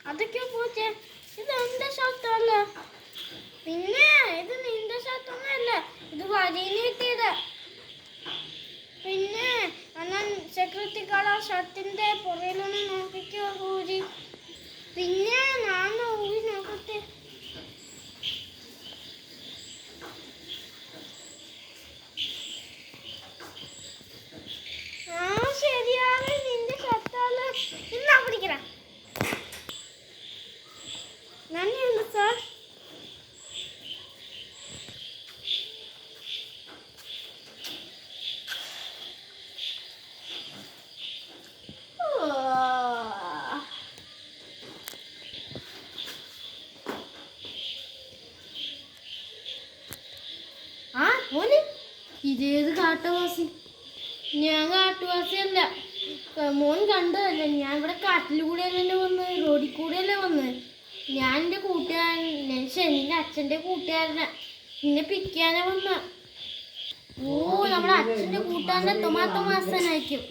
അതൊക്കെ പൂച്ചേ, ഇത് എന്റെ ഷർട്ടല്ല. പിന്നെ ഇത് നിന്റെ ഷർട്ടൊന്നല്ല, ഇത് വരിയിൽ കിട്ടിയത്. പിന്നെ എന്നാൽ സെക്യൂരിറ്റി ഗാർഡ് ആ ഷർട്ടിന്റെ പുറയിലൊന്ന് നോക്കിക്കോ ഊരി. പിന്നെ ഞാൻ ഊരി നോക്കട്ടെ. ആ ശരിയാണ്, നിന്റെ ഷർട്ടാണ്. ഇന്നാ പിടിക്കടാ. നന്ദിയുണ്ട് സാർ. ആ മോന്, ഇതേത് കാട്ടുവാസി? ഞാൻ കാട്ടുവാസിയല്ല. മോൻ കണ്ടതല്ലേ, ഞാൻ ഇവിടെ കാട്ടിൽ കൂടെയല്ലേ വന്ന്, റോഡിൽ കൂടെയല്ലേ വന്ന്. ഞാൻ എൻ്റെ കൂട്ടുകാരൻ, എൻ്റെ അച്ഛൻ്റെ കൂട്ടുകാരനാ. നിന്നെ പിക്കാനാ വന്ന. ഓ, നമ്മുടെ അച്ഛൻ്റെ കൂട്ടുകാരൻ്റെ ടൊമാറ്റോ മാസനായിരിക്കും.